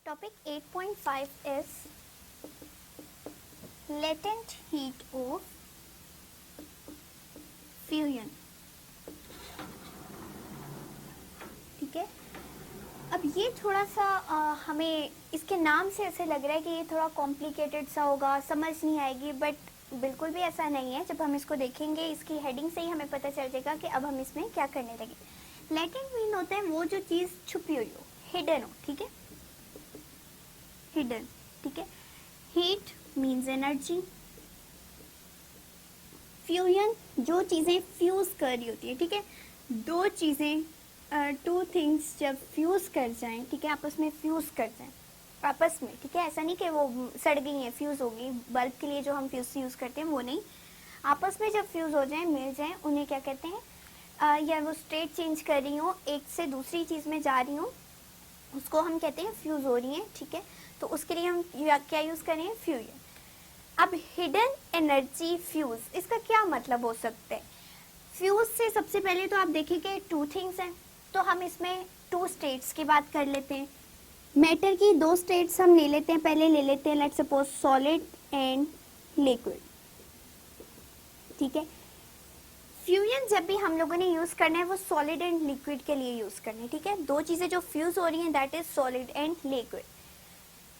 Topic 8.5 is latent heat of fusion. ठीक है, अब ये थोड़ा सा हमें इसके नाम से ऐसे लग रहा है कि ये थोड़ा कॉम्प्लिकेटेड सा होगा, समझ नहीं आएगी, बट बिल्कुल भी ऐसा नहीं है। जब हम इसको देखेंगे इसकी हेडिंग से ही हमें पता चल जाएगा कि अब हम इसमें क्या करने लगे। लेटेंट मीन होता है वो जो चीज़ छुपी हुई हो, हिडन हो, ठीक है, हिडन, ठीक है। हीट मीन्स एनर्जी, फ्यूजन जो चीज़ें फ्यूज कर रही होती है, ठीक है, दो चीज़ें टू थिंग्स जब फ्यूज कर जाएं, ठीक है, आपस में फ्यूज कर जाएं आपस में, ठीक है, ऐसा नहीं कि वो सड़ गई हैं फ्यूज हो गई, बल्ब के लिए जो हम फ्यूज यूज़ करते हैं वो नहीं, आपस में जब फ्यूज हो जाएं, मिल जाएं, उन्हें क्या कहते हैं, या वो स्टेट चेंज कर रही हो, एक से दूसरी चीज़ में जा रही हो, उसको हम कहते हैं फ्यूज हो रही हैं, ठीक है। तो उसके लिए हम क्या यूज़ करें, फ्यूजन। अब हिडन एनर्जी फ्यूज, इसका क्या मतलब हो सकता है। फ्यूज से सबसे पहले तो आप देखेंगे टू थिंग्स हैं, तो हम इसमें टू स्टेट्स की बात कर लेते हैं। मैटर की दो स्टेट्स हम ले लेते हैं, पहले ले लेते हैं let's suppose solid and liquid, ठीक है। फ्यूजन जब भी हम लोगों ने यूज करना है वो सॉलिड एंड लिक्विड के लिए यूज करना है, ठीक है। दो चीजें जो फ्यूज हो रही हैं that is solid and liquid.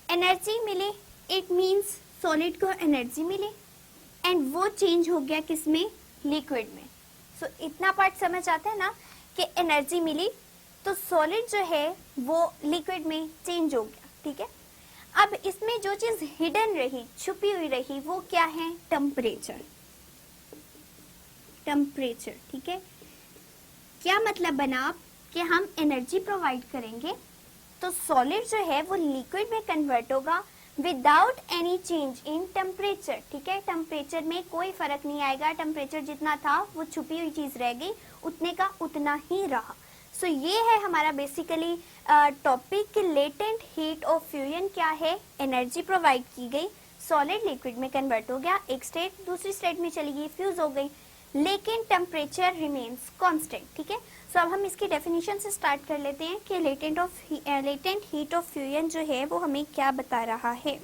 Energy मिले, इट मींस सॉलिड को एनर्जी मिली एंड वो चेंज हो गया किसमें, लिक्विड में। सो इतना पार्ट समझ आता है ना कि एनर्जी मिली तो सॉलिड जो है वो लिक्विड में चेंज हो गया, ठीक है। अब इसमें जो चीज हिडन रही, छुपी हुई रही, वो क्या है, टेम्परेचर, टेम्परेचर, ठीक है। क्या मतलब बना कि हम एनर्जी प्रोवाइड करेंगे तो सॉलिड जो है वो लिक्विड में कन्वर्ट होगा without any change in temperature, ठीक है। टेम्परेचर में कोई फर्क नहीं आएगा, टेम्परेचर जितना था वो छुपी हुई चीज रह गई, उतने का उतना ही रहा। सो ये है हमारा बेसिकली टॉपिक कि लेटेंट हीट ऑफ फ्यूजन क्या है, एनर्जी प्रोवाइड की गई, सॉलिड लिक्विड में कन्वर्ट हो गया, एक स्टेट दूसरी स्टेट में चली गई, फ्यूज हो गई, लेकिन टेम्परेचर रिमेन्स कांस्टेंट, ठीक है। सो अब हम इसकी डेफिनेशन से स्टार्ट कर लेते हैं कि लेटेंट हीट ऑफ फ्यूजन जो है वो हमें क्या बता रहा है।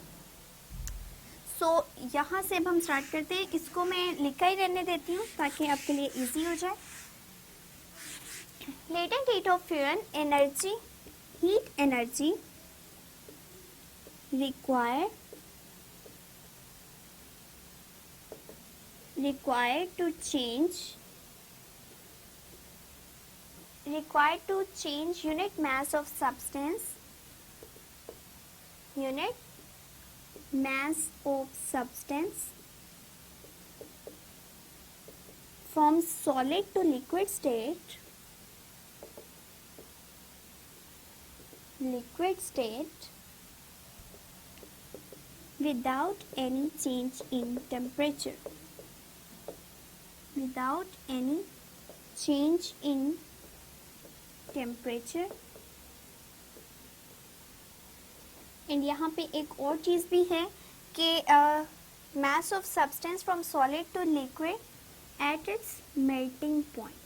सो यहाँ से अब हम स्टार्ट करते हैं, इसको मैं लिखा ही रहने देती हूँ ताकि आपके लिए इजी हो जाए। Latent heat of fusion energy, heat energy required to change unit mass of substance from solid to liquid state without any change in temperature, and यहाँ पे एक और चीज़ भी है कि mass of substance from solid to liquid at its melting point,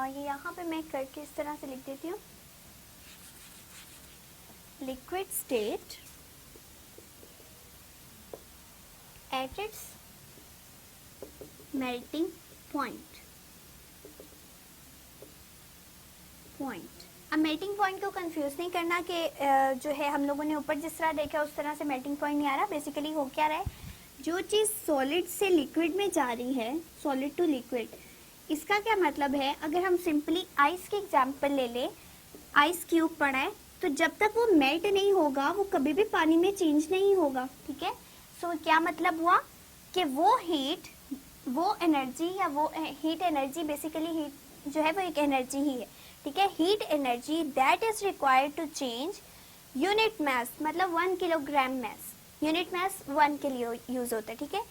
ये यहाँ पे मैं करके इस तरह से लिख देती हूँ, liquid state at its melting point। अब मेल्टिंग पॉइंट को कंफ्यूज नहीं करना कि जो है हम लोगों ने ऊपर जिस तरह देखा उस तरह से मेल्टिंग पॉइंट नहीं आ रहा। बेसिकली हो क्या रहा है, जो चीज़ सॉलिड से लिक्विड में जा रही है, सॉलिड टू लिक्विड, इसका क्या मतलब है, अगर हम सिंपली आइस की एग्जांपल ले ले, आइस क्यूब पड़ा है तो जब तक वो मेल्ट नहीं होगा वो कभी भी पानी में चेंज नहीं होगा, ठीक है। सो क्या मतलब हुआ कि वो हीट, वो एनर्जी या वो हीट एनर्जी, बेसिकली हीट जो है वो एक एनर्जी ही है, ठीक है। Heat energy that is required to change unit mass, मतलब 1 किलोग्राम मास, यूनिट मास 1 के लिए यूज होता है, ठीक है।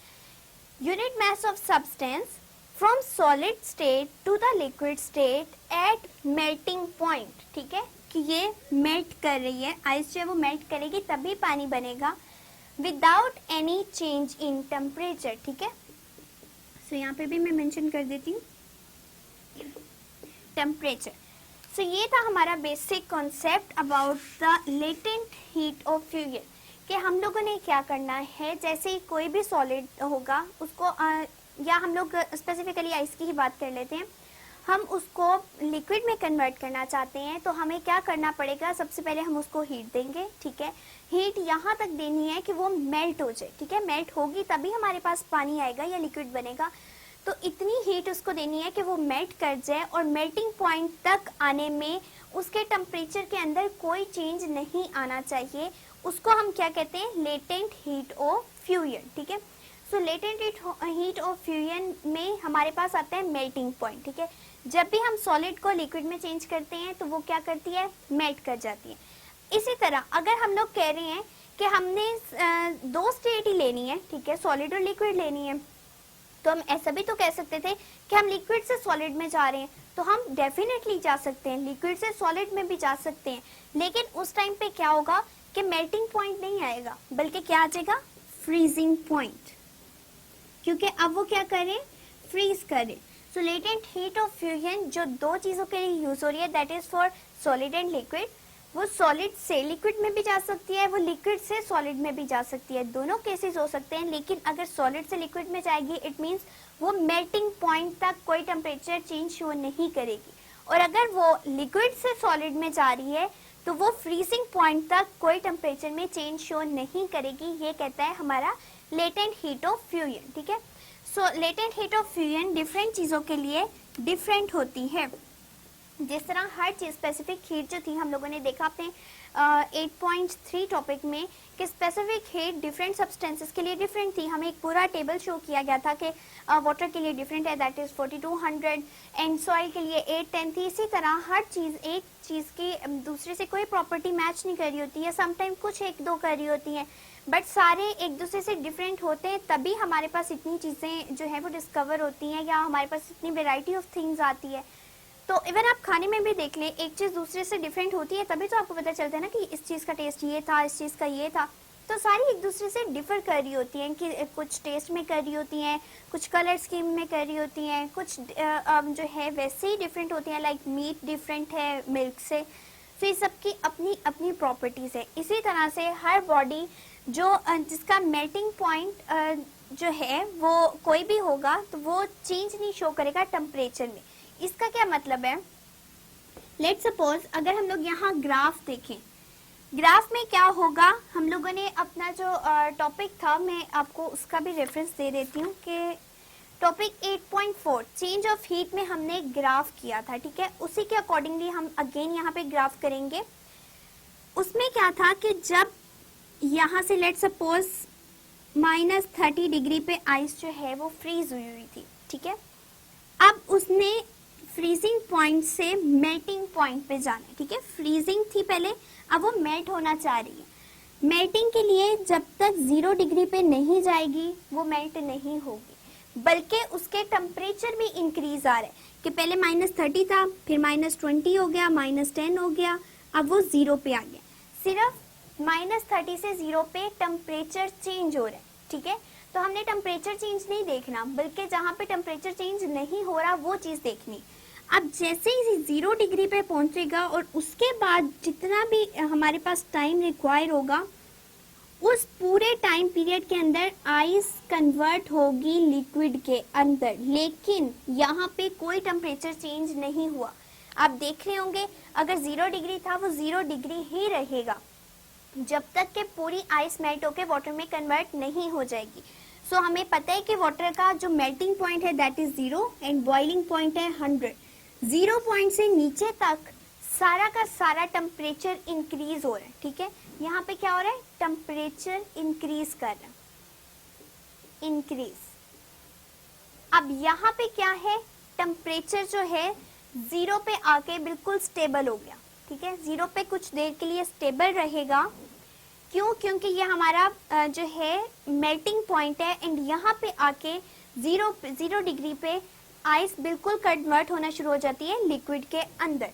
Unit mass of substance from solid state to the liquid state at melting point, ठीक है, कि ये मेल्ट कर रही है, आइस जो है वो मेल्ट करेगी तभी पानी बनेगा, without any change in temperature, ठीक है। सो यहाँ पे भी मैं मेंशन कर देती हूँ, टेम्परेचर। सो ये था हमारा basic concept about the latent heat of fusion, कि हम लोगों ने क्या करना है, जैसे कोई भी सॉलिड होगा उसको या हम लोग स्पेसिफिकली आइस की ही बात कर लेते हैं, हम उसको लिक्विड में कन्वर्ट करना चाहते हैं तो हमें क्या करना पड़ेगा, सबसे पहले हम उसको हीट देंगे, ठीक है। हीट यहाँ तक देनी है कि वो मेल्ट हो जाए, ठीक है। मेल्ट होगी तभी हमारे पास पानी आएगा या लिक्विड बनेगा। तो इतनी हीट उसको देनी है कि वो मेल्ट कर जाए और मेल्टिंग पॉइंट तक आने में उसके टेम्परेचर के अंदर कोई चेंज नहीं आना चाहिए। उसको हम क्या कहते हैं, लेटेंट हीट ऑफ फ्यूजन, ठीक है। So latent heat of fusion में हमारे पास आता है मेल्टिंग पॉइंट, ठीक है। जब भी हम सॉलिड को लिक्विड में चेंज करते हैं तो वो क्या करती है, मेल्ट कर जाती है। इसी तरह अगर हम लोग कह रहे हैं कि हमने दो स्टेट ही लेनी है, ठीक है, सॉलिड और लिक्विड लेनी है, तो हम ऐसा भी तो कह सकते थे कि हम लिक्विड से सॉलिड में जा रहे हैं, तो हम डेफिनेटली जा सकते हैं, लिक्विड से सॉलिड में भी जा सकते हैं। लेकिन उस टाइम पे क्या होगा कि मेल्टिंग पॉइंट नहीं आएगा, बल्कि क्या आ जाएगा, फ्रीजिंग पॉइंट, क्योंकि अब वो क्या करें, फ्रीज करें। सो लेटेंट हीट ऑफ फ्यूजन जो दो चीजों के लिए यूज हो रही है, that is for solid and liquid, वो सॉलिड से लिक्विड में भी जा सकती है, वो लिक्विड से सॉलिड में भी जा सकती है, दोनों केसेस हो सकते हैं। लेकिन अगर सॉलिड से लिक्विड में जाएगी, इट मींस वो मेल्टिंग पॉइंट तक कोई टेम्परेचर चेंज शो नहीं करेगी। और अगर वो लिक्विड से सॉलिड में जा रही है तो वो फ्रीजिंग पॉइंट तक कोई टेम्परेचर में चेंज शो नहीं करेगी। ये कहता है हमारा लेटेंट हीट ऑफ फ्यूजन, ठीक है। So latent heat of fusion different चीज़ों के लिए डिफरेंट होती है। जिस तरह हर चीज स्पेसिफिक हीट जो थी, हम लोगों ने देखा अपने 8.3 टॉपिक में कि स्पेसिफिक हीट डिफरेंट सब्सटेंसेस के लिए डिफरेंट थी। हमें एक पूरा टेबल शो किया गया था कि वाटर के लिए डिफरेंट है, दैट इज 4200, एंड सॉइल के लिए 810 थी। इसी तरह हर चीज़ एक चीज़ की दूसरे से कोई प्रॉपर्टी मैच नहीं कर रही होती है, समटाइम कुछ एक दो कर रही होती हैं, बट सारे एक दूसरे से डिफरेंट होते हैं, तभी हमारे पास इतनी चीज़ें जो है वो डिस्कवर होती हैं या हमारे पास इतनी वेराइटी ऑफ थिंग्स आती है। तो इवन आप खाने में भी देख लें, एक चीज़ दूसरे से डिफरेंट होती है तभी तो आपको पता चलता है ना कि इस चीज़ का टेस्ट ये था, इस चीज़ का ये था। तो सारी एक दूसरे से डिफर कर रही होती हैं, कि कुछ टेस्ट में कर रही होती हैं, कुछ कलर स्कीम में कर रही होती हैं, कुछ जो है वैसे ही डिफरेंट होती हैं, लाइक मीट डिफरेंट है मिल्क से। तो ये सबकी अपनी अपनी प्रॉपर्टीज़ है। इसी तरह से हर बॉडी जो जिसका मेल्टिंग पॉइंट जो है वो कोई भी होगा तो वो चेंज नहीं शो करेगा टेम्परेचर में। इसका क्या मतलब है, लेट्स सपोज अगर हम लोग यहाँ ग्राफ देखें, ग्राफ में क्या होगा, हम लोगों ने अपना जो टॉपिक था, मैं आपको उसका भी रेफरेंस दे देती हूँ कि टॉपिक 8.4 चेंज ऑफ हीट में हमने ग्राफ किया था, ठीक है। उसी के अकॉर्डिंगली हम अगेन यहाँ पे ग्राफ करेंगे। उसमें क्या था कि जब यहाँ से लेट्स सपोज -30 डिग्री पे आइस जो है वो फ्रीज हुई थी, ठीक है। अब उसने फ्रीजिंग पॉइंट से मेल्टिंग पॉइंट पे जाना है, ठीक है। फ्रीजिंग थी पहले, अब वो मेल्ट होना चाह रही है। मेल्टिंग के लिए जब तक 0 डिग्री पे नहीं जाएगी वो मेल्ट नहीं होगी, बल्कि उसके टेम्परेचर भी इंक्रीज आ रहा है कि पहले -30 था, फिर -20 हो गया, -10 हो गया, अब वो 0 पे आ गया। सिर्फ -30 से 0 पे टेम्परेचर चेंज हो रहा है, ठीक है। तो हमने टेम्परेचर चेंज नहीं देखना, बल्कि जहाँ पे टेम्परेचर चेंज नहीं हो रहा वो चीज़ देखनी। अब जैसे ही 0 डिग्री पे पहुंचेगा और उसके बाद जितना भी हमारे पास टाइम रिक्वायर होगा, उस पूरे टाइम पीरियड के अंदर आइस कन्वर्ट होगी लिक्विड के अंदर। लेकिन यहाँ पे कोई टेम्परेचर चेंज नहीं हुआ। आप देख रहे होंगे अगर 0 डिग्री था वो 0 डिग्री ही रहेगा जब तक कि पूरी आइस मेल्ट होकर वाटर में कन्वर्ट नहीं हो जाएगी। सो हमें पता है कि वाटर का जो मेल्टिंग पॉइंट है that is 0 and boiling point है 100। 0 पॉइंट से नीचे तक सारा का सारा टेम्परेचर इंक्रीज हो रहा है, ठीक है। यहाँ पे क्या हो रहा है, टेम्परेचर इंक्रीज कर रहा है, इंक्रीज। अब यहाँ पे क्या है, टेम्परेचर जो है 0 पे आके बिल्कुल स्टेबल हो गया, ठीक है। 0 पे कुछ देर के लिए स्टेबल रहेगा। क्यों, क्योंकि ये हमारा जो है मेल्टिंग पॉइंट है एंड यहाँ पे आके 0 डिग्री पे आइस बिल्कुल कन्वर्ट होना शुरू हो जाती है लिक्विड के अंदर।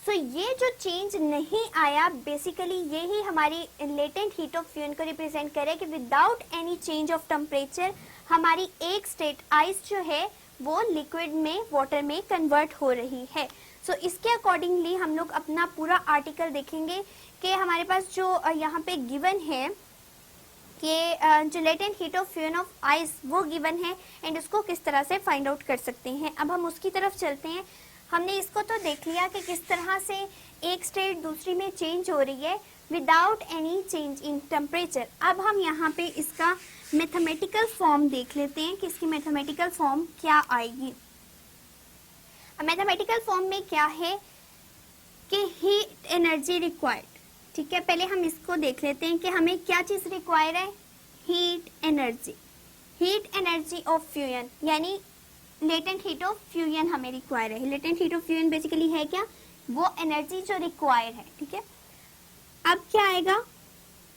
सो ये जो चेंज नहीं आया, बेसिकली ये ही हमारी लेटेंट हीट ऑफ फ्यूजन को रिप्रेजेंट करे कि without any change of temperature हमारी एक स्टेट आइस जो है वो लिक्विड में, वाटर में कन्वर्ट हो रही है। सो इसके अकॉर्डिंगली हम लोग अपना पूरा आर्टिकल देखेंगे कि हमारे पास जो यहाँ पे गिवन है कि जो latent heat of fusion of ice वो गिवन है एंड उसको किस तरह से फाइंड आउट कर सकते हैं। अब हम उसकी तरफ चलते हैं। हमने इसको तो देख लिया कि किस तरह से एक स्टेट दूसरी में चेंज हो रही है without any change in temperature. अब हम यहाँ पे इसका मैथमेटिकल फॉर्म देख लेते हैं कि इसकी मैथमेटिकल फॉर्म क्या आएगी। मैथमेटिकल फॉर्म में क्या है कि हीट एनर्जी रिक्वायर्ड, ठीक है। पहले हम इसको देख लेते हैं कि हमें क्या चीज रिक्वायर है, heat energy. Heat energy of fusion यानी लेटेंट हीट ऑफ फ्यूजन हमें रिक्वायर है। Latent heat of fusion basically है क्या, वो एनर्जी जो रिक्वायर है, ठीक है। अब क्या आएगा,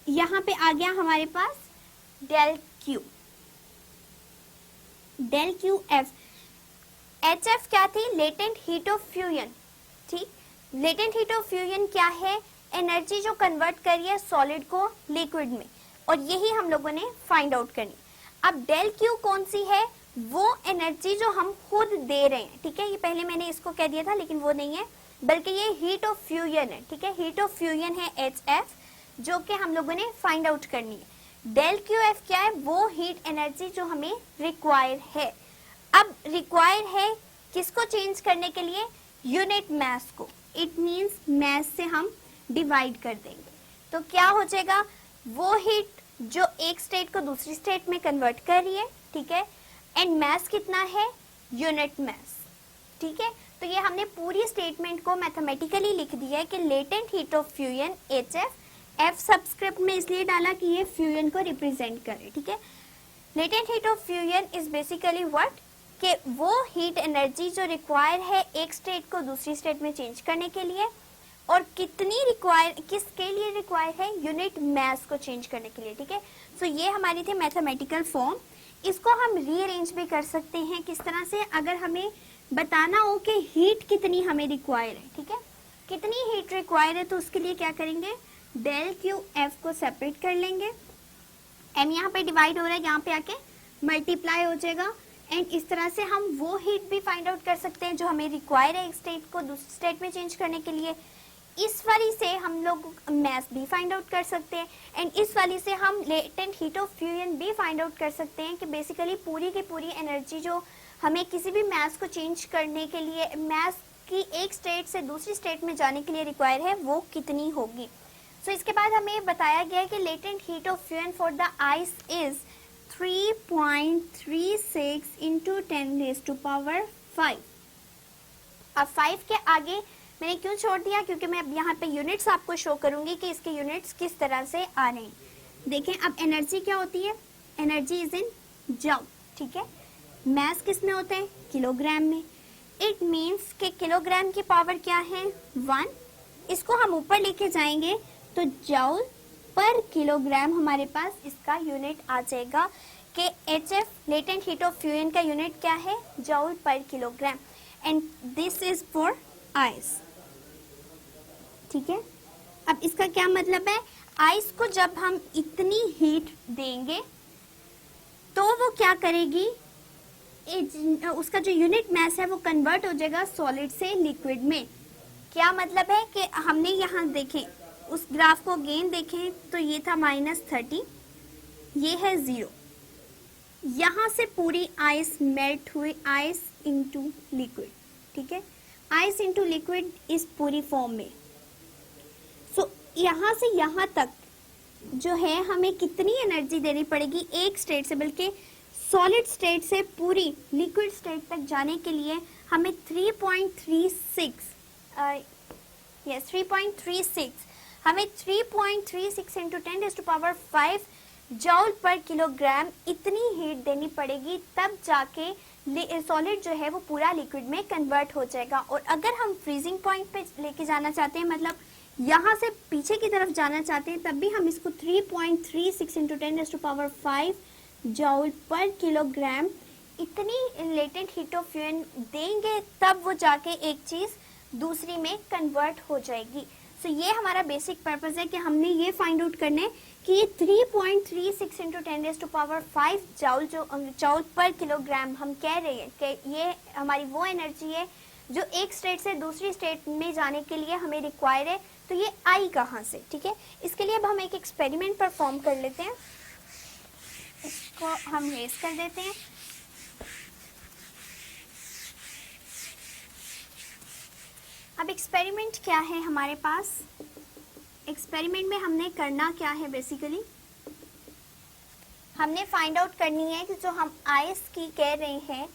यहाँ पे आ गया हमारे पास del Q, del Q F. H F क्या थी, लेटेंट हीट ऑफ फ्यूजन, ठीक। लेटेंट हीट ऑफ फ्यूजन क्या है, एनर्जी जो कन्वर्ट करी है सॉलिड को लिक्विड में, और यही हम लोगों ने फाइंड आउट करनी। अब डेल क्यू कौन सी है, वो एनर्जी जो हम खुद दे रहे हैं, ठीक है। ये पहले मैंने इसको कह दिया था लेकिन वो नहीं है, बल्कि ये हीट ऑफ फ्यूजन है, ठीक है। हीट ऑफ फ्यूजन है एच एफ, जो कि हम लोगों ने फाइंड आउट करनी है। डेल क्यू एफ क्या है, वो हीट एनर्जी जो हमें रिक्वायर है। अब रिक्वायर है किसको चेंज करने के लिए, यूनिट मास को। इट मींस मास से हम डिवाइड कर देंगे तो क्या हो जाएगा, वो हीट जो एक स्टेट को दूसरी स्टेट में कन्वर्ट कर रही है, ठीक है। एंड मास कितना है, यूनिट मास, ठीक है। तो ये हमने पूरी स्टेटमेंट को मैथमेटिकली लिख दिया है कि latent heat of fusion H F, F subscript में इसलिए डाला कि ये फ्यूजन को रिप्रेजेंट करे, ठीक है। Latent heat of fusion is basically what, कि वो हीट एनर्जी जो रिक्वायर है एक स्टेट को दूसरी स्टेट में चेंज करने के लिए, और कितनी रिक्वायर, किसके लिए रिक्वायर है, यूनिट मास को चेंज करने के लिए, ठीक है। सो ये हमारी थी मैथमेटिकल फॉर्म। इसको हम रीअरेंज भी कर सकते हैं किस तरह से, अगर हमें बताना हो कि हीट कितनी हमें रिक्वायर है, ठीक है, कितनी हीट रिक्वायर है, तो उसके लिए क्या करेंगे, डेल क्यू एफ को सेपरेट कर लेंगे। एम यहाँ पे डिवाइड हो रहा है, यहाँ पे आके मल्टीप्लाई हो जाएगा, एंड इस तरह से हम वो हीट भी फाइंड आउट कर सकते हैं जो हमें रिक्वायर है एक स्टेट को दूसरी स्टेट में चेंज करने के लिए। इस वाली से हम लोग मास भी फाइंड आउट कर सकते हैं, एंड इस वाली से हम लेटेंट हीट ऑफ फ्यूजन भी फाइंड आउट कर सकते हैं कि बेसिकली पूरी की पूरी एनर्जी जो हमें किसी भी मास को चेंज करने के लिए, मास की एक स्टेट से दूसरी स्टेट में जाने के लिए रिक्वायर है, वो कितनी होगी। सो इसके बाद हमें बताया गया है कि latent heat of fusion for the ice is 3.36 into 10⁵। अब 5 के आगे मैंने क्यों छोड़ दिया, क्योंकि मैं अब यहाँ पे यूनिट्स आपको शो करूंगी कि इसके यूनिट्स किस तरह से आ रहे हैं। देखें अब एनर्जी क्या होती है, एनर्जी इज इन जूल, ठीक है। मास किस में होता है, किलोग्राम में। इट मीन्स कि किलोग्राम की पावर क्या है, 1। इसको हम ऊपर लेके जाएंगे तो जूल पर किलोग्राम हमारे पास इसका यूनिट आ जाएगा कि H F latent heat of fusion का यूनिट क्या है, जूल पर kilogram, and this is for ice, ठीक है। अब इसका क्या मतलब है, आइस को जब हम इतनी हीट देंगे तो वो क्या करेगी, उसका जो यूनिट मास है वो कन्वर्ट हो जाएगा सॉलिड से लिक्विड में। क्या मतलब है कि हमने यहाँ देखें, उस ग्राफ को अगेन देखें तो ये था -30, ये है 0। यहाँ से पूरी आइस मेल्ट हुई, आइस इनटू लिक्विड, ठीक है। आइस इनटू लिक्विड इस पूरी फॉर्म में। सो यहाँ से यहाँ तक जो है हमें कितनी एनर्जी देनी पड़ेगी एक स्टेट से, बल्कि सॉलिड स्टेट से पूरी लिक्विड स्टेट तक जाने के लिए हमें 3.36 हमें 3.36 इंटू 10⁵ जूल पर किलोग्राम इतनी हीट देनी पड़ेगी, तब जाके सॉलिड जो है वो पूरा लिक्विड में कन्वर्ट हो जाएगा। और अगर हम फ्रीजिंग पॉइंट पे लेके जाना चाहते हैं, मतलब यहाँ से पीछे की तरफ जाना चाहते हैं, तब भी हम इसको 3.36 इंटू 10⁵ जूल पर किलोग्राम इतनी लेटेंट हीट ऑफ फ्यूजन देंगे, तब वो जाके एक चीज दूसरी में कन्वर्ट हो जाएगी। सो ये हमारा बेसिक पर्पस है कि हमने ये फाइंड आउट करना है कि 3.36 इंटू 10⁵ जूल पर किलोग्राम हम कह रहे हैं कि ये हमारी वो एनर्जी है जो एक स्टेट से दूसरी स्टेट में जाने के लिए हमें रिक्वायर है। तो ये आई कहाँ से, ठीक है। इसके लिए अब हम एक एक्सपेरिमेंट परफॉर्म कर लेते हैं। इसको हम रेज कर देते हैं। अब एक्सपेरिमेंट क्या है हमारे पास, एक्सपेरिमेंट में हमने करना क्या है, बेसिकली हमने फाइंड आउट करनी है कि जो हम आइस की कह रहे हैं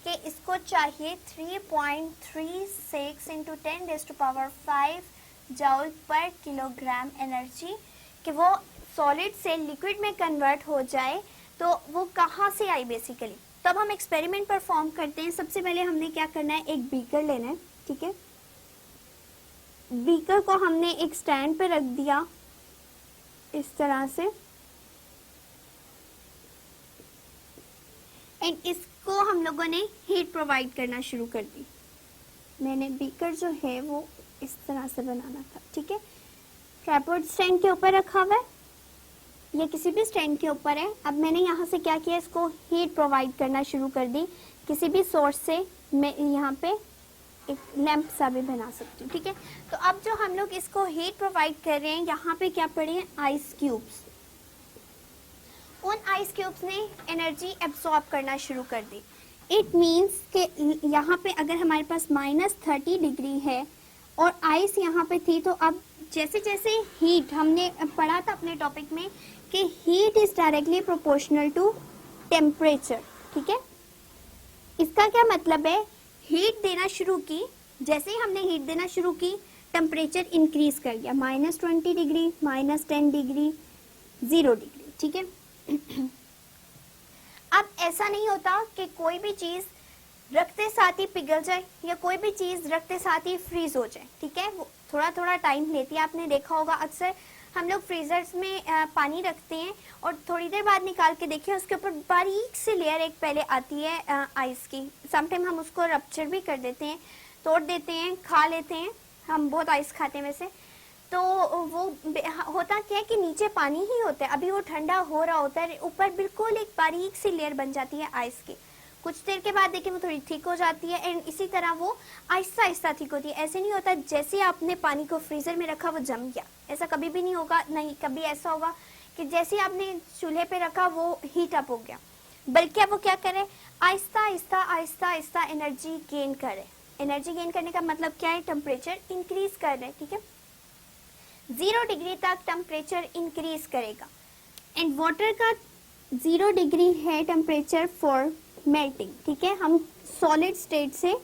कि इसको चाहिए 3.36 इंटू 10⁵ जूल पर किलोग्राम एनर्जी कि वो सॉलिड से लिक्विड में कन्वर्ट हो जाए। तो वो कहाँ से आई बेसिकली। तो अब हम एक्सपेरिमेंट परफॉर्म करते हैं। सबसे पहले हमने क्या करना है, एक बीकर लेना है, ठीक है। बीकर को हमने एक स्टैंड पे रख दिया इस तरह से, एंड इसको हम लोगों ने हीट प्रोवाइड करना शुरू कर दी। मैंने बीकर जो है वो इस तरह से बनाना था, ठीक है। ट्राइपॉड स्टैंड के ऊपर रखा हुआ है, ये किसी भी स्टैंड के ऊपर है। अब मैंने यहाँ से क्या किया, इसको हीट प्रोवाइड करना शुरू कर दी किसी भी सोर्स से। मैं यहाँ पे एक लैंप सा भी बना सकती हूँ, ठीक है। तो अब जो हम लोग इसको हीट प्रोवाइड कर रहे हैं, यहाँ पे क्या पड़े हैं, आइस क्यूब्स। उन आइस क्यूब्स ने एनर्जी एब्सॉर्ब करना शुरू कर दी। इट मीन्स कि यहाँ पे अगर हमारे पास -30 डिग्री है और आइस यहाँ पे थी, तो अब जैसे जैसे हीट, हमने पढ़ा था अपने टॉपिक में कि heat is directly proportional to temperature, ठीक है। इसका क्या मतलब है, हीट देना शुरू की, जैसे ही हमने हीट देना शुरू की टेम्परेचर इंक्रीज कर गया, -20 डिग्री, -10 डिग्री, 0 डिग्री, ठीक है। अब ऐसा नहीं होता कि कोई भी चीज रखते साथ ही पिघल जाए या कोई भी चीज रखते साथ ही फ्रीज हो जाए, ठीक है। वो थोड़ा थोड़ा टाइम लेती है। आपने देखा होगा अक्सर हम लोग फ्रीजर्स में पानी रखते हैं और थोड़ी देर बाद निकाल के देखिए उसके ऊपर बारीक सी लेयर एक पहले आती है आइस की। समटाइम हम उसको रप्चर भी कर देते हैं, तोड़ देते हैं, खा लेते हैं। हम बहुत आइस खाते हैं वैसे। तो वो होता क्या है कि नीचे पानी ही होता है, अभी वो ठंडा हो रहा होता है, ऊपर बिल्कुल एक बारीक सी लेयर बन जाती है आइस की। कुछ देर के बाद देखिए वो थोड़ी थिक हो जाती है एंड इसी तरह वो आहिस्ता आहिस्ता थिक होती है। ऐसे नहीं होता जैसे आपने पानी को फ्रीजर में रखा वो जम गया, ऐसा कभी भी नहीं होगा। नहीं, कभी ऐसा होगा कि जैसे आपने चूल्हे पे रखा वो हीट अप हो गया, बल्कि अब वो क्या करे, आहिस्ता आहिस्ता आहिस्ता आहिस्ता एनर्जी गेन करे। एनर्जी गेन करने का मतलब क्या है, टेम्परेचर इंक्रीज कर रहे, ठीक है। 0 डिग्री तक टेम्परेचर इंक्रीज करेगा एंड वाटर का 0 डिग्री है टेम्परेचर फॉर मेल्टिंग, ठीक है। हम सॉलिड स्टेट से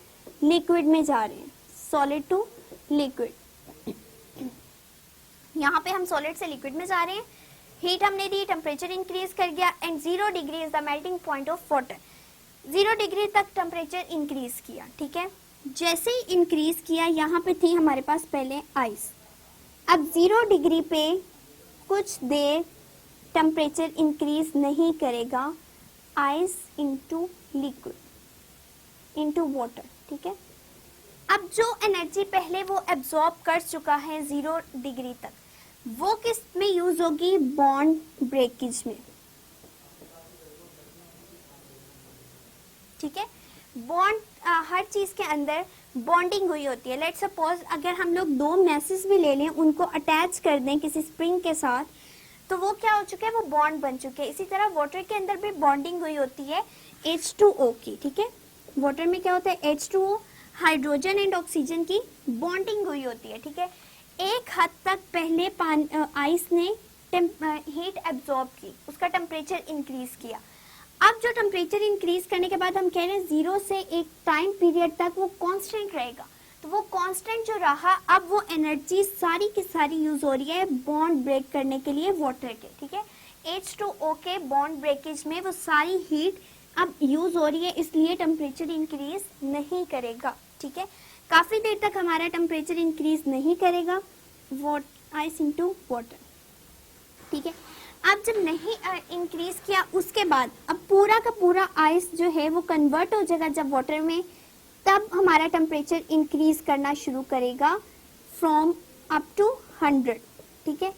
लिक्विड में जा रहे हैं, सॉलिड टू लिक्विड। यहाँ पे हम सॉलिड से लिक्विड में जा रहे हैं, हीट हमने दी, टेम्परेचर इंक्रीज कर गया and 0 degree is the melting point of water. 0 degree तक टेम्परेचर इंक्रीज किया, ठीक है। जैसे ही इंक्रीज किया, यहाँ पे थी हमारे पास पहले आइस। अब 0 डिग्री पे कुछ देर टेम्परेचर इंक्रीज नहीं करेगा, ice into liquid into water, ठीक है। अब जो एनर्जी पहले वो एब्जॉर्ब कर चुका है 0 डिग्री तक, वो किस में यूज होगी, बॉन्ड ब्रेकेज में, ठीक है। बॉन्ड हर चीज के अंदर बॉन्डिंग हुई होती है। लेट्स सपोज अगर हम लोग 2 मैसेज भी ले लें, उनको अटैच कर दें किसी स्प्रिंग के साथ, तो वो क्या हो चुका है, वो बॉन्ड बन चुके हैं। इसी तरह वाटर के अंदर भी बॉन्डिंग हुई होती है H2O की, ठीक है। वाटर में क्या होता है, H2O, हाइड्रोजन एंड ऑक्सीजन की बॉन्डिंग हुई होती है, ठीक है। एक हद तक पहले आइस ने हीट एब्जॉर्ब की, उसका टेम्परेचर इंक्रीज किया। अब जो टेम्परेचर इंक्रीज करने के बाद हम कह रहे हैं 0 से एक टाइम पीरियड तक वो कांस्टेंट रहेगा। तो वो कांस्टेंट जो रहा, अब वो एनर्जी सारी की सारी यूज हो रही है बॉन्ड ब्रेक करने के लिए वाटर के, ठीक है। H2O के बॉन्ड ब्रेकेज में वो सारी हीट अब यूज हो रही है, इसलिए टेम्परेचर इंक्रीज नहीं करेगा, ठीक है। काफी देर तक हमारा टेम्परेचर इंक्रीज नहीं करेगा, आइस इनटू वाटर, ठीक है। अब जब नहीं इंक्रीज किया, उसके बाद अब पूरा का पूरा आइस जो है वो कन्वर्ट हो जाएगा जब वाटर में तब हमारा टेम्परेचर इंक्रीज करना शुरू करेगा फ्रॉम अप टू 100, ठीक है।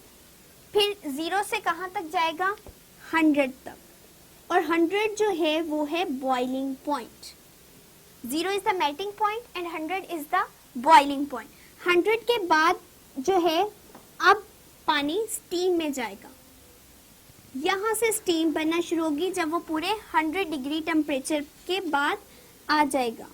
फिर 0 से कहाँ तक जाएगा, 100 तक, और 100 जो है वो है boiling point. 0 is the melting point and 100 is the boiling point. 100 के बाद जो है अब पानी स्टीम में जाएगा, यहाँ से स्टीम बनना शुरू होगी जब वो पूरे 100 डिग्री टेम्परेचर के बाद आ जाएगा।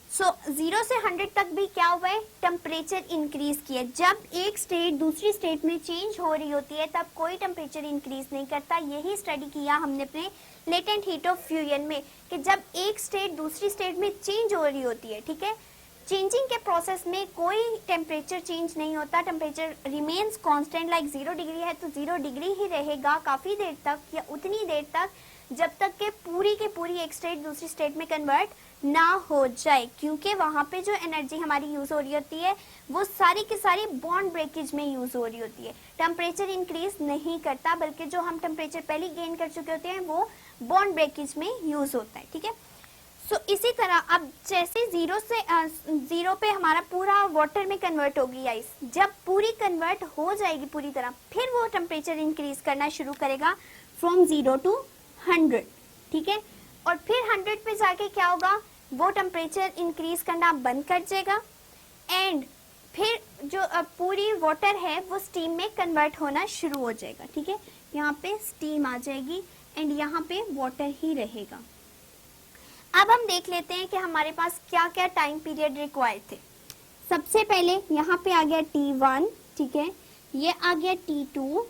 सो 0 से 100 तक भी क्या हुआ है, टेम्परेचर इंक्रीज किया। जब एक स्टेट दूसरी स्टेट में चेंज हो रही होती है तब कोई टेम्परेचर इंक्रीज नहीं करता। यही स्टडी किया हमने अपने लेटेंट हीट ऑफ फ्यूजन में कि जब एक स्टेट दूसरी स्टेट में चेंज हो रही होती है, ठीक है, चेंजिंग के प्रोसेस में कोई टेम्परेचर चेंज नहीं होता, temperature remains constant. Like 0 degree है तो 0 डिग्री ही रहेगा काफ़ी देर तक, या उतनी देर तक जब तक के पूरी एक स्टेट दूसरी स्टेट में कन्वर्ट ना हो जाए, क्योंकि वहाँ पे जो एनर्जी हमारी यूज़ हो रही होती है वो सारी की सारी बॉन्ड ब्रेकेज में यूज़ हो रही होती है। टेम्परेचर इंक्रीज नहीं करता, बल्कि जो हम टेम्परेचर पहले गेन कर चुके होते हैं वो बॉन्ड ब्रेकेज में यूज़ होता है, ठीक है। सो इसी तरह अब जैसे 0 पे हमारा पूरा वाटर में कन्वर्ट होगी आइस, जब पूरी कन्वर्ट हो जाएगी पूरी तरह, फिर वो टेम्परेचर इंक्रीज करना शुरू करेगा फ्रॉम 0 to 100, ठीक है। और फिर 100 पे जाके क्या होगा, वो टेम्परेचर इंक्रीज करना बंद कर देगा एंड फिर जो पूरी वाटर है वो स्टीम में कन्वर्ट होना शुरू हो जाएगा, ठीक है। यहाँ पे स्टीम आ जाएगी एंड यहाँ पे वाटर ही रहेगा। अब हम देख लेते हैं कि हमारे पास क्या क्या टाइम पीरियड रिक्वायर्ड थे। सबसे पहले यहाँ पे आ गया T1, ठीक है, ये आ गया T2,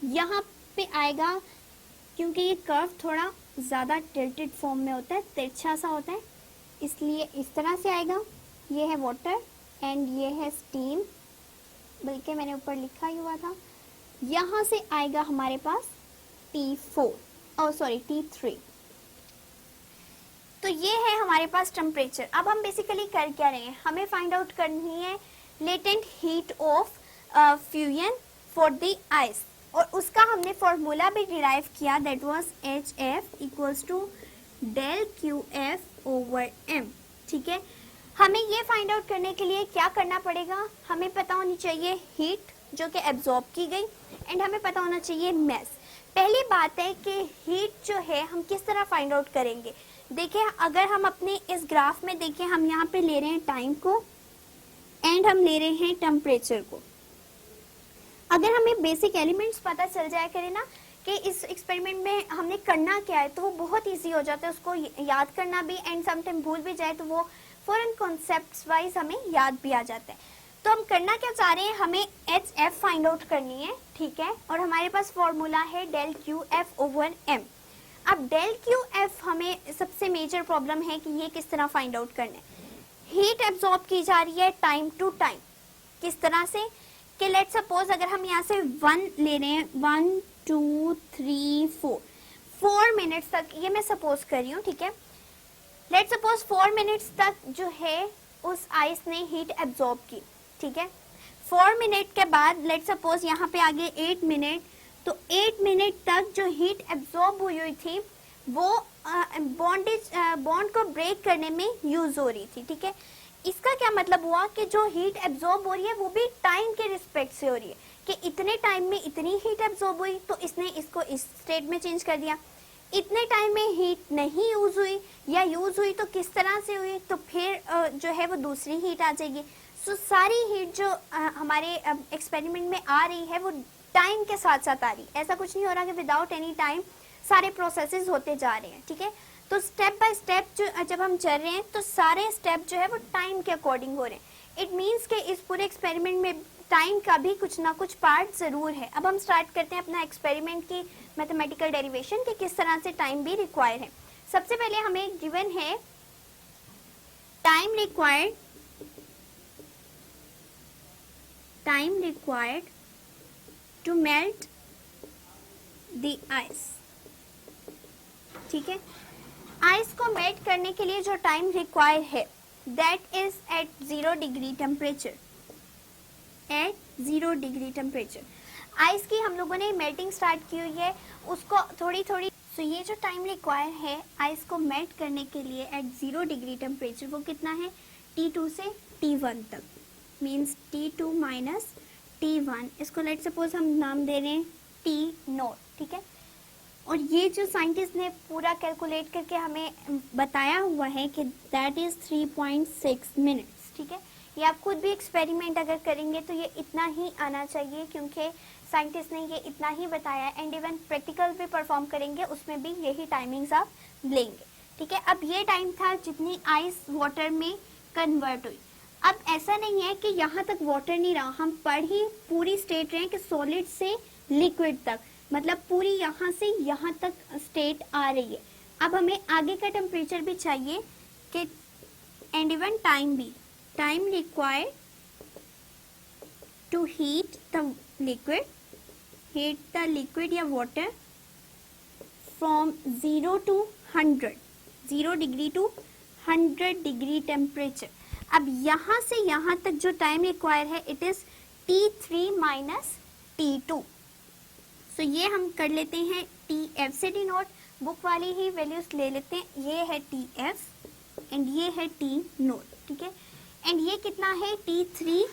यहाँ पे आएगा क्योंकि ये कर्व थोड़ा ज़्यादा टिल्टेड फॉर्म में होता है, तिरछा सा होता है, इसलिए इस तरह से आएगा। ये है वाटर एंड ये है स्टीम, बल्कि मैंने ऊपर लिखा ही हुआ था। यहाँ से आएगा हमारे पास T3। तो ये है हमारे पास टेम्परेचर। अब हम बेसिकली कर क्या रहे हैं, हमें फाइंड आउट करनी है latent heat of fusion for the ice, और उसका हमने फॉर्मूला भी डिराइव किया, that was HF equals to del QF/m, ठीक है। हमें ये फाइंड आउट करने के लिए क्या करना पड़ेगा, हमें पता होनी चाहिए हीट जो कि एब्जॉर्ब की गई एंड हमें पता होना चाहिए मास। पहली बात है कि हीट जो है हम किस तरह फाइंड आउट करेंगे। देखिए अगर हम अपने इस ग्राफ में देखें, हम यहाँ पे ले रहे हैं टाइम को एंड हम ले रहे हैं टेम्परेचर को। अगर हमें बेसिक एलिमेंट्स पता चल जाए करें ना कि इस एक्सपेरिमेंट में हमने करना क्या है, तो वो बहुत इजी हो जाता है उसको याद करना भी, एंड समटाइम भूल भी जाए तो वो फॉरन कॉन्सेप्ट्स वाइज हमें याद भी आ जाता है। तो हम करना क्या चाह रहे हैं, हमें HF फाइंड आउट करनी है, ठीक है, और हमारे पास फॉर्मूला है del QF/m। अब del QF हमें सबसे मेजर प्रॉब्लम है कि ये किस तरह फाइंड आउट करना है। हीट एब्जॉर्ब की जा रही है टाइम टू टाइम, किस तरह से कि लेट सपोज अगर हम यहाँ से 1 ले रहे हैं, 1 2 3 4 मिनट्स तक, ये मैं सपोज कर रही हूँ, ठीक है। लेट सपोज 4 मिनट्स तक जो है उस आइस ने हीट एब्जॉर्ब की, ठीक है। 4 मिनट के बाद लेट सपोज यहाँ पे आगे 8 मिनट, तो 8 मिनट तक जो हीट एब्जॉर्ब हुई थी वो बॉन्ड को ब्रेक करने में यूज हो रही थी, ठीक है। इसका क्या मतलब हुआ कि जो हीट एब्जॉर्ब हो रही है वो भी टाइम के रिस्पेक्ट से हो रही है, कि इतने टाइम में इतनी हीट एब्जॉर्ब हुई तो इसने इसको इस स्टेट में चेंज कर दिया। इतने टाइम में हीट नहीं यूज हुई या यूज हुई तो किस तरह से हुई, तो फिर जो है वो दूसरी हीट आ जाएगी। सो सारी हीट जो हमारे एक्सपेरिमेंट में आ रही है वो टाइम के साथ साथ आ रही है। ऐसा कुछ नहीं हो रहा कि विदाउट एनी टाइम सारे प्रोसेसेस होते जा रहे हैं, ठीक है। तो स्टेप बाय स्टेप जब हम चल रहे हैं तो सारे स्टेप जो है वो टाइम के अकॉर्डिंग हो रहे हैं। इट मीन्स कि इस पूरे एक्सपेरिमेंट में टाइम का भी कुछ ना कुछ पार्ट जरूर है। अब हम स्टार्ट करते हैं अपना एक्सपेरिमेंट की मैथमेटिकल डेरिवेशन कि किस तरह से टाइम भी रिक्वायर है। सबसे पहले हमें गिवन है time required to melt the ice, ठीक है। आइस को मेल्ट करने के लिए जो टाइम रिक्वायर है that is at 0 degree temperature. At 0 degree temperature ice की हम लोगों ने मेल्टिंग स्टार्ट की हुई है, उसको थोड़ी थोड़ी सो ये जो टाइम रिक्वायर है आइस को मेल्ट करने के लिए एट 0 डिग्री टेम्परेचर वो कितना है, T2 से T1 तक, मीन्स T2 माइनस T1, इसको लेट सपोज हम नाम दे रहे हैं T0, ठीक है। और ये जो साइंटिस्ट ने पूरा कैलकुलेट करके हमें बताया हुआ है कि दैट इज 3.6 मिनट्स, ठीक है। ये आप खुद भी एक्सपेरिमेंट अगर करेंगे तो ये इतना ही आना चाहिए, क्योंकि साइंटिस्ट ने ये इतना ही बताया। एंड इवन प्रैक्टिकल भी परफॉर्म करेंगे उसमें भी यही टाइमिंग्स आप लेंगे, ठीक है। अब ये टाइम था जितनी आइस वाटर में कन्वर्ट हुई। अब ऐसा नहीं है कि यहाँ तक वाटर नहीं रहा, हम पढ़ ही पूरी स्टेट रहे हैं कि सॉलिड से लिक्विड तक, मतलब पूरी यहाँ से यहाँ तक स्टेट आ रही है। अब हमें आगे का टेम्परेचर भी चाहिए कि एंड इवन टाइम भी, time required to heat the liquid या water from 0 to 100, 0 degree to 100 degree temperature. अब यहाँ से यहाँ तक जो टाइम रिक्वायर है it is T3 minus T2। So ये हम कर लेते हैं TF से डिनोट, बुक वाली ही वैल्यूज ले लेते हैं। ये है TF एंड ये है T0, ठीक है। एंड ये कितना है T3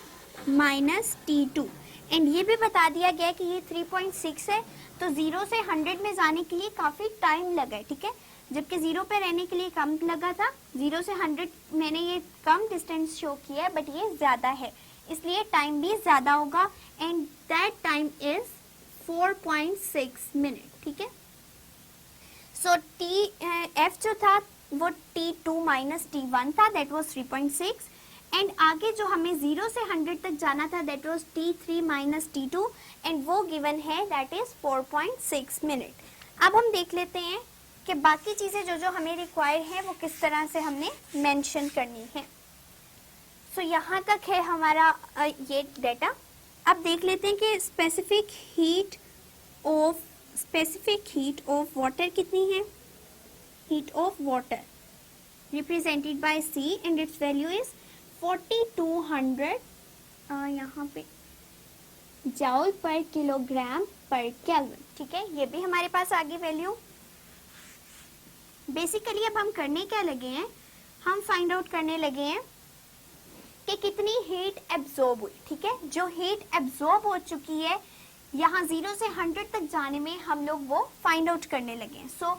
माइनस T2। एंड ये भी बता दिया गया कि ये 3.6 है, तो 0 से 100 में जाने के लिए काफ़ी टाइम लगा है, ठीक है। जबकि 0 पे रहने के लिए कम लगा था, 0 से 100 मैंने ये कम डिस्टेंस शो किया है, बट ये ज़्यादा है इसलिए टाइम भी ज़्यादा होगा। And that time is 4.6 minute, ठीक है। सो F जो था वो T2 माइनस T1 था, दैट वाज 3.6। एंड आगे जो हमें 0 से 100 तक जाना था that was T3 minus T2 and वो गिवन है दैट इज 4.6 मिनट। अब हम देख लेते हैं कि बाकी चीज़ें जो जो हमें रिक्वायर है वो किस तरह से हमने मेंशन करनी है। सो यहाँ तक है हमारा ये डेटा। अब देख लेते हैं कि स्पेसिफिक हीट ऑफ वाटर कितनी है। Heat of water represented by C and it's value is 4200 यहाँ पे जाउल पर किलोग्राम पर केल्विन, ठीक है। ये भी हमारे पास आगे वैल्यू। बेसिकली अब हम करने क्या लगे हैं, हम फाइंड आउट करने लगे हैं कि कितनी हीट एब्जॉर्ब हुई, ठीक है। जो हीट एब्जॉर्ब हो चुकी है यहाँ 0 से 100 तक जाने में हम लोग वो फाइंड आउट करने लगे हैं। So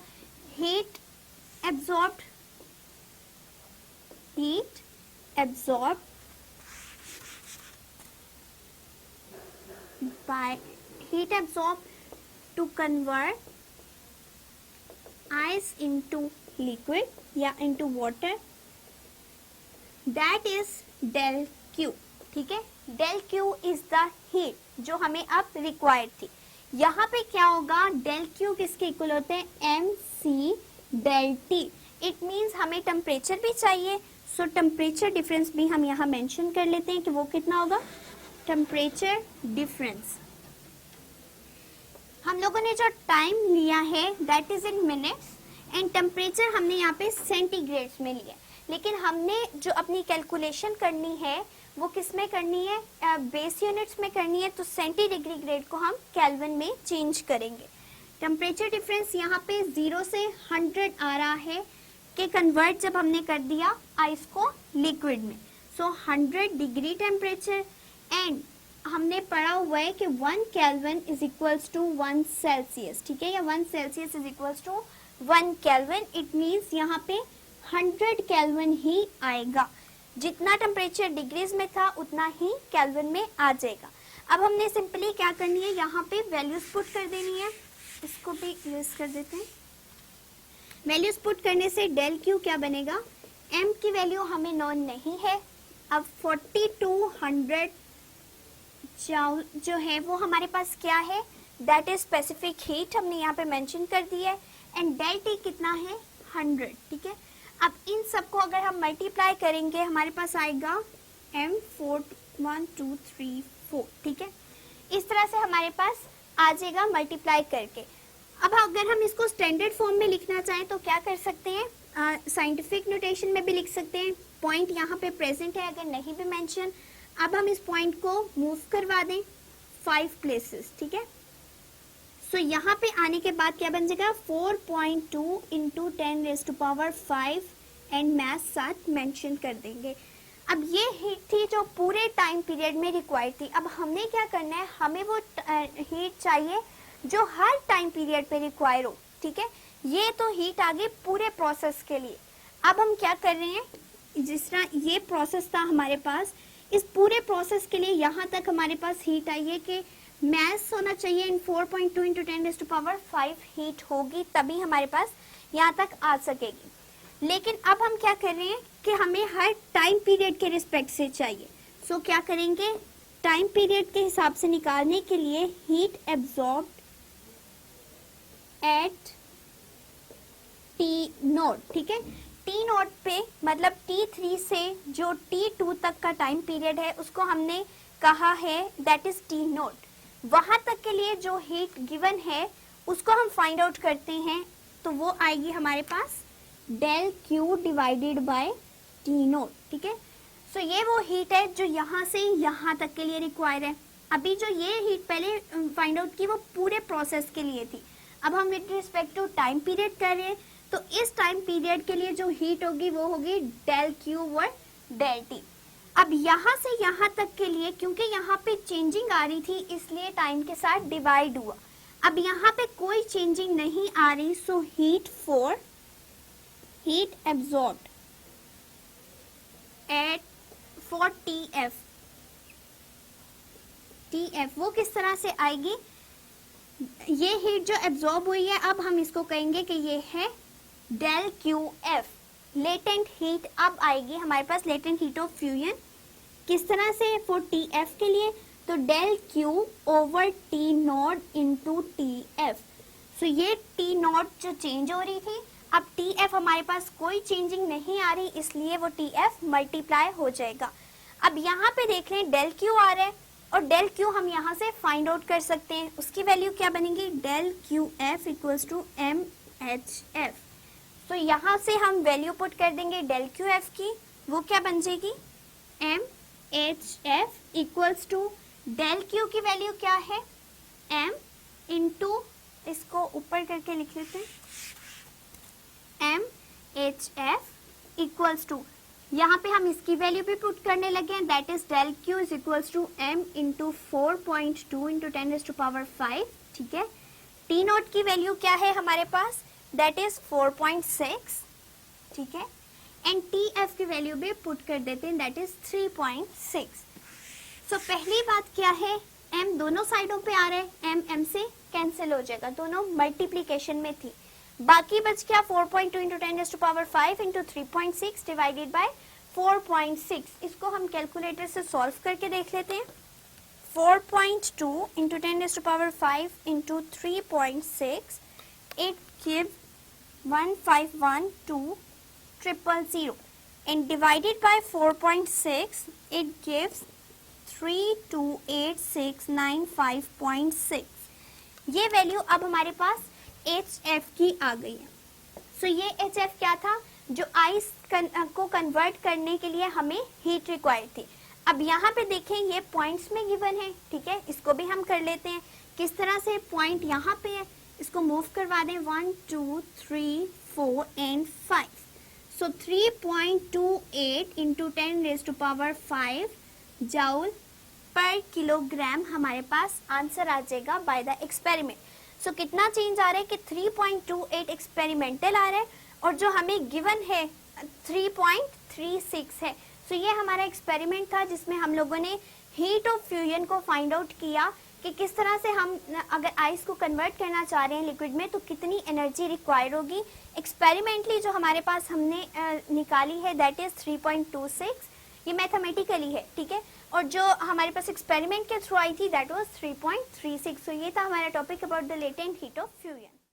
heat absorb to convert ice into liquid या into water, that is del Q, ठीक है। del Q is the heat जो हमें अब रिक्वायर्ड थी। यहाँ पे क्या होगा, del Q किसके इक्वल होते हैं, mc del T। It means हमें टेम्परेचर भी चाहिए, सो टेम्परेचर डिफरेंस भी हम यहाँ मेंशन कर लेते हैं कि वो कितना होगा, टेम्परेचर डिफरेंस। हम लोगों ने जो टाइम लिया है that is in minutes and temperature हमने यहाँ पे सेंटीग्रेड्स में लिया, लेकिन हमने जो अपनी कैलकुलेशन करनी है वो किस में करनी है, बेस यूनिट्स में करनी है, तो सेंटीग्रेड को हम केल्विन में चेंज करेंगे। टेम्परेचर डिफरेंस यहाँ पे 0 से 100 आ रहा है कि कन्वर्ट जब हमने कर दिया आइस को लिक्विड में। सो 100 डिग्री टेम्परेचर एंड हमने पढ़ा हुआ है कि 1 kelvin is equals to 1 Celsius, ठीक है, या 1 Celsius is equals to 1 kelvin. It means यहाँ पे 100 केल्विन ही आएगा, जितना टेम्परेचर डिग्रीज में था उतना ही केल्विन में आ जाएगा। अब हमने सिंपली क्या करनी है, यहाँ पे वैल्यूज पुट कर देनी है, इसको भी यूज कर देते हैं। वैल्यूज पुट करने से डेल क्यू क्या बनेगा, m की वैल्यू हमें नोन नहीं है। अब 4200 जाउल जो है वो हमारे पास क्या है, दैट इज स्पेसिफिक हीट, हमने यहाँ पे मेंशन कर दिया है। एंड डेल टी कितना है, 100, ठीक है। अब इन सबको अगर हम मल्टीप्लाई करेंगे हमारे पास आएगा m41234, ठीक है। इस तरह से हमारे पास आ जाएगा मल्टीप्लाई करके। अब अगर हम इसको स्टैंडर्ड फॉर्म में लिखना चाहें तो क्या कर सकते हैं, साइंटिफिक नोटेशन में भी लिख सकते हैं। पॉइंट यहाँ पे प्रेजेंट है, अगर नहीं भी मेंशन, अब हम इस पॉइंट को मूव करवा दें 5 प्लेसेस, ठीक है। सो यहाँ पे आने के बाद क्या बन जाएगा 4.2 इंटू 10⁵ एंड मैथ साथ मेंशन कर देंगे। अब ये हीट थी जो पूरे टाइम पीरियड में रिक्वायर्ड थी। अब हमने क्या करना है, हमें वो हीट चाहिए जो हर टाइम पीरियड पे रिक्वायर हो, ठीक है। ये तो हीट आ गई पूरे प्रोसेस के लिए। अब हम क्या कर रहे हैं, जिस तरह ये प्रोसेस था हमारे पास, इस पूरे प्रोसेस के लिए यहाँ तक हमारे पास हीट आई है कि मैस होना चाहिए इन 4.2 इंटू 10⁵ हीट होगी, तभी हमारे पास यहाँ तक आ सकेगी। लेकिन अब हम क्या कर रहे हैं कि हमें हर टाइम पीरियड के रिस्पेक्ट से चाहिए। सो क्या करेंगे, टाइम पीरियड के हिसाब से निकालने के लिए heat absorbed at T note, ठीक है। टी नोट पे मतलब T3 से जो T2 तक का टाइम पीरियड है उसको हमने कहा है दैट इज टी नोट। वहां तक के लिए जो हीट गिवन है उसको हम फाइंड आउट करते हैं, तो वो आएगी हमारे पास del Q divided by T note, ठीक है। सो ये वो हीट है जो यहाँ से यहाँ तक के लिए रिक्वायर है। अभी जो ये हीट पहले फाइंड आउट की वो पूरे प्रोसेस के लिए थी। अब हम with respect to time period कर रहे हैं, तो इस टाइम पीरियड के लिए जो हीट होगी वो होगी del Q और del T। अब यहाँ से यहाँ तक के लिए क्योंकि यहाँ पे चेंजिंग आ रही थी इसलिए टाइम के साथ डिवाइड हुआ। अब यहाँ पे कोई चेंजिंग नहीं आ रही, so heat absorbed at for TF वो किस तरह से आएगी, ये हीट जो एब्जॉर्ब हुई है अब हम इसको कहेंगे कि ये है del QF लेटेंट हीट। अब आएगी हमारे पास लेटेंट हीट ऑफ फ्यूजन किस तरह से, फॉर TF के लिए तो del Q over T not into TF। सो ये T नॉट जो चेंज हो रही थी, अब TF हमारे पास कोई चेंजिंग नहीं आ रही इसलिए वो TF मल्टीप्लाई हो जाएगा। अब यहाँ पे देख लें del Q आ रहा है और del Q हम यहाँ से फाइंड आउट कर सकते हैं। उसकी वैल्यू क्या बनेगी, del QF equals to MHF। तो यहाँ से हम वैल्यू पुट कर देंगे del QF की, वो क्या बन जाएगी MHF equals to del Q की वैल्यू क्या है M इंटू, इसको ऊपर करके लिख लेते हैं, MHF इक्वल्स टू, यहाँ पे हम इसकी वैल्यू भी पुट करने लगे हैं, that is del Q is equals to M into 4.2 into 10⁵, ठीक है। T नोट की वैल्यू क्या है हमारे पास, दैट इज 4.6, ठीक है। एंड TF की वैल्यू भी पुट कर देते हैं, दैट इज 3.6। सो पहली बात क्या है, M दोनों साइडों पे आ रहा है, M से कैंसिल हो जाएगा, दोनों मल्टीप्लीकेशन में थी। बाकी बच गया 4.2 इंटू 10⁵ इंटू 3.6 डिवाइडेड बाय 4.6। इसको हम कैलकुलेटर से सॉल्व करके देख लेते हैं। 4.2 into 10⁵ into 3.6 it gives 1512000 and divided by 4.6 it gives 328,695.6। ये वैल्यू अब हमारे पास HF की आ गई है। सो ये HF क्या था, जो आइस को कन्वर्ट करने के लिए हमें हीट रिक्वायर्ड थी। अब यहाँ पे देखें ये पॉइंट्स में गिवन है, ठीक है। इसको भी हम कर लेते हैं, किस तरह से, पॉइंट यहाँ पे है, इसको मूव करवा दें 1 2 3 4 एंड 5। सो 3.28 इंटू 10⁵ जूल पर किलोग्राम हमारे पास आंसर आ जाएगा बाय द एक्सपेरिमेंट। सो कितना चेंज आ रहा है कि 3.28 एक्सपेरिमेंटल आ रहा है और जो हमें गिवन है 3.36 है। सो ये हमारा एक्सपेरिमेंट था जिसमें हम लोगों ने हीट ऑफ फ्यूजन को फाइंड आउट किया कि किस तरह से हम अगर आइस को कन्वर्ट करना चाह रहे हैं लिक्विड में तो कितनी एनर्जी रिक्वायर होगी। एक्सपेरिमेंटली जो हमारे पास हमने निकाली है दैट इज 3.26, ये मैथमेटिकली है, ठीक है। और जो हमारे पास एक्सपेरिमेंट के थ्रू आई थी दैट वाज 3.36। सो ये था हमारा topic about the latent heat of fusion.